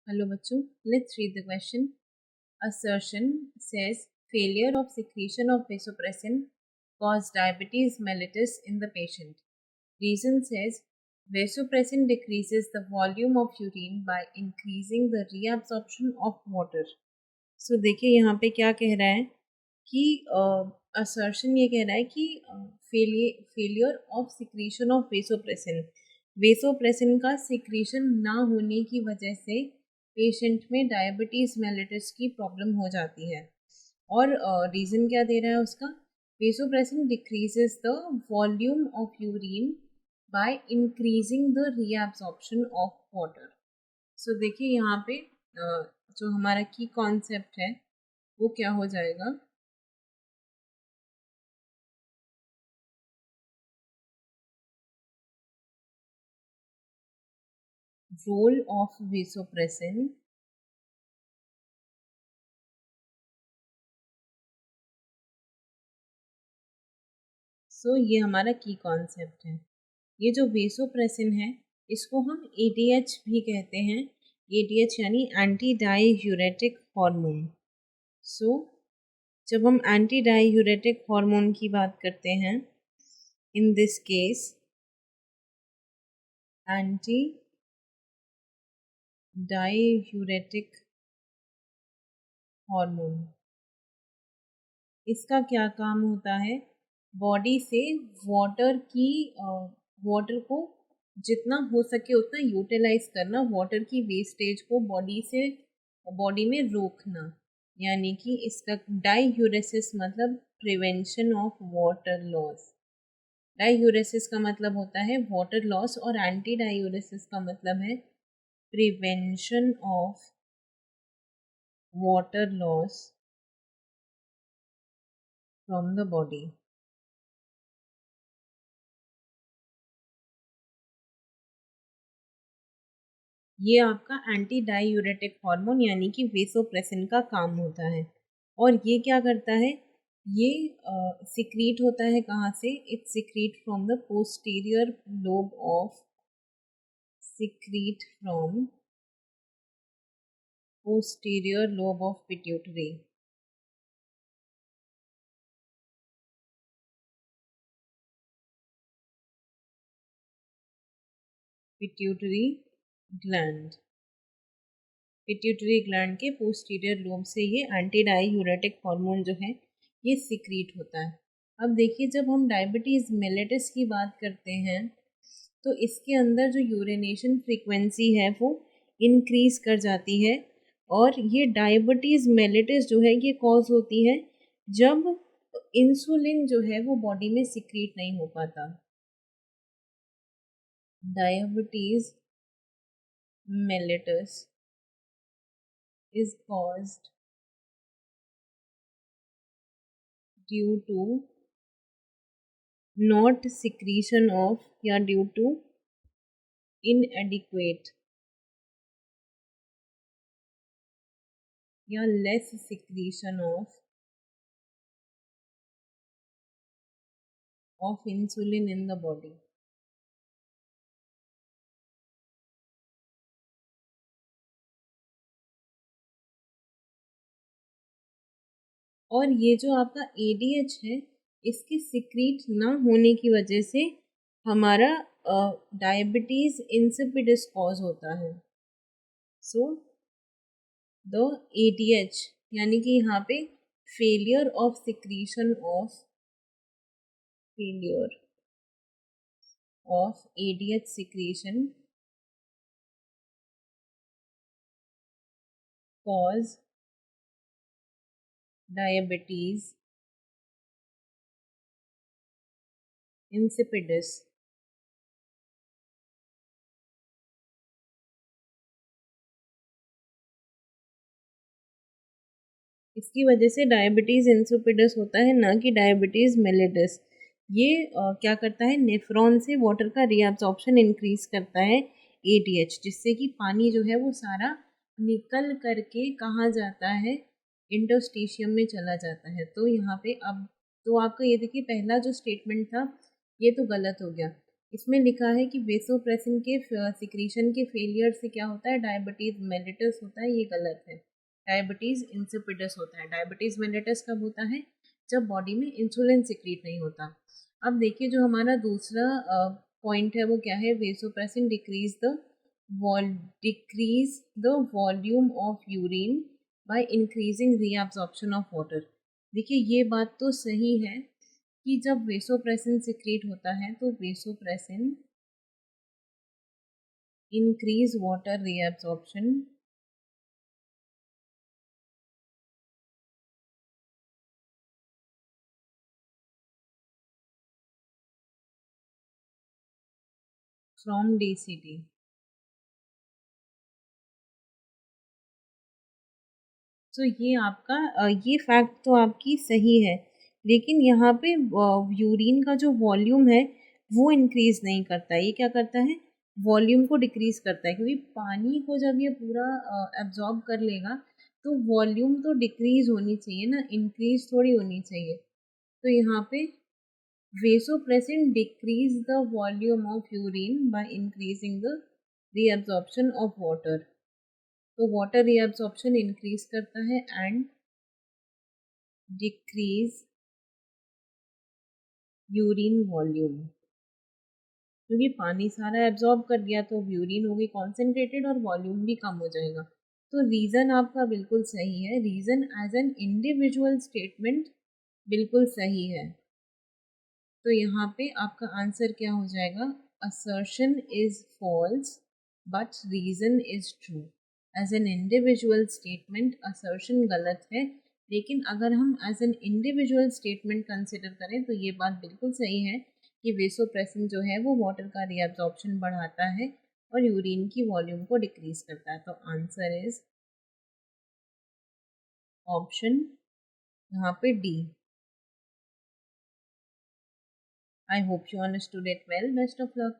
Hello बच्चों, let's read the question. Assertion says failure of secretion of vasopressin caused diabetes mellitus in the patient. Reason says vasopressin decreases the volume of urine by increasing the reabsorption of water. So देखिए यहाँ पे क्या कह रहा है कि assertion ये कह रहा है कि failure of secretion of vasopressin, vasopressin का सिक्रीशन ना होने की वजह से पेशेंट में डायबिटीज मेलिटस की प्रॉब्लम हो जाती है। और रीज़न क्या दे रहा है उसका, vasopressin decreases the volume of urine by increasing the reabsorption of water. So देखिए यहाँ पे जो हमारा की कॉन्सेप्ट है वो क्या हो जाएगा, रोल ऑफ वेसोप्रेसिन ये हमारा की कॉन्सेप्ट है। ये जो वेसोप्रेसिन है इसको हम ADH भी कहते हैं। ADH यानी एंटी डाईयूरेटिक हार्मोन। जब हम एंटी डाईयूरेटिक हार्मोन की बात करते हैं, in this case anti diuretic hormone, इसका क्या काम होता है, बॉडी से वाटर को जितना हो सके उतना यूटिलाइज करना, वाटर की वेस्टेज को बॉडी में रोकना। यानी कि इसका डाईयूरेसिस मतलब प्रिवेंशन ऑफ वाटर लॉस। डाईयूरेसिस का मतलब होता है वाटर लॉस और एंटी डाईयूरेसिस का मतलब है prevention of water loss from the body. ये आपका एंटी डाईयूरेटिक हार्मोन यानी कि वेसोप्रेसिन का काम होता है। और ये क्या करता है, ये सिक्रीट होता है कहाँ से, it secrete from the posterior lobe of pituitary. Pituitary gland के पोस्टीरियर लोब से ये एंटी डाईयूरेटिक हार्मोन जो है ये सिक्रीट होता है। अब देखिए जब हम डायबिटीज़ मेलिटस की बात करते हैं तो इसके अंदर जो यूरिनेशन फ्रीक्वेंसी है वो इंक्रीज कर जाती है। और ये डायबिटीज़ मेलिटस जो है ये कॉज होती है जब इंसुलिन जो है वो बॉडी में सिक्रीट नहीं हो पाता। Diabetes mellitus is caused due to not secretion of या due to inadequate या less secretion of insulin in the body। और ये जो आपका ADH है इसके सिक्रीट ना होने की वजह से हमारा डायबिटीज़ इंसिपिडस कॉज होता है। द ADH यानी कि यहाँ पे failure of secretion of ADH secretion cause diabetes insipidus। इसकी वजह से डायबिटीज़ इंसिपिडस होता है, ना कि डायबिटीज़ मेलिटस। ये क्या करता है, नेफ्रॉन से वाटर का रीअब्सॉर्प्शन इंक्रीज करता है ADH, जिससे कि पानी जो है वो सारा निकल करके कहाँ जाता है, इंटरस्टिशियम में चला जाता है। तो यहाँ पे अब तो आपका ये देखिए पहला जो स्टेटमेंट था ये तो गलत हो गया। इसमें लिखा है कि वेसोप्रेसिन के सिक्रीशन के फेलियर से क्या होता है, डायबिटीज मेलिटस होता है। ये गलत है, डायबिटीज इंसिपिडस होता है। डायबिटीज मेलिटस कब होता है, जब बॉडी में इंसुलिन सिक्रीट नहीं होता। अब देखिए जो हमारा दूसरा पॉइंट है वो क्या है, vasopressin decrease the volume of urine by increasing reabsorption of water. देखिए ये बात तो सही है कि जब वेसोप्रेसिन सिक्रीट होता है तो vasopressin increase water reabsorption from DCT। तो ये आपका ये फैक्ट तो आपकी सही है, लेकिन यहाँ पे यूरिन का जो वॉल्यूम है वो इंक्रीज नहीं करता है। ये क्या करता है, वॉल्यूम को डिक्रीज करता है, क्योंकि पानी को जब ये पूरा एब्जॉर्ब कर लेगा तो वॉल्यूम तो डिक्रीज होनी चाहिए ना, इंक्रीज थोड़ी होनी चाहिए। तो यहाँ पे vasopressin decrease the volume of urine by increasing the reabsorption of water. तो वाटर रीअब्जॉर्प्शन इंक्रीज करता है एंड डिक्रीज यूरिन वॉल्यूम, क्योंकि पानी सारा एब्जॉर्ब कर दिया तो यूरिन होगी कॉन्सेंट्रेटेड और वॉल्यूम भी कम हो जाएगा। तो रीज़न आपका बिल्कुल सही है, reason as an individual statement बिल्कुल सही है। तो यहाँ पे आपका आंसर क्या हो जाएगा, assertion is false but reason is true. As an individual statement assertion गलत है, लेकिन अगर हम as an individual statement consider करें तो ये बात बिल्कुल सही है कि वेसोप्रेसिन जो है वो वाटर का रीअब्जॉर्प्शन बढ़ाता है और यूरिन की वॉल्यूम को डिक्रीज करता है। तो आंसर इज ऑप्शन यहाँ पे D. I hope you understood it well. Best of luck.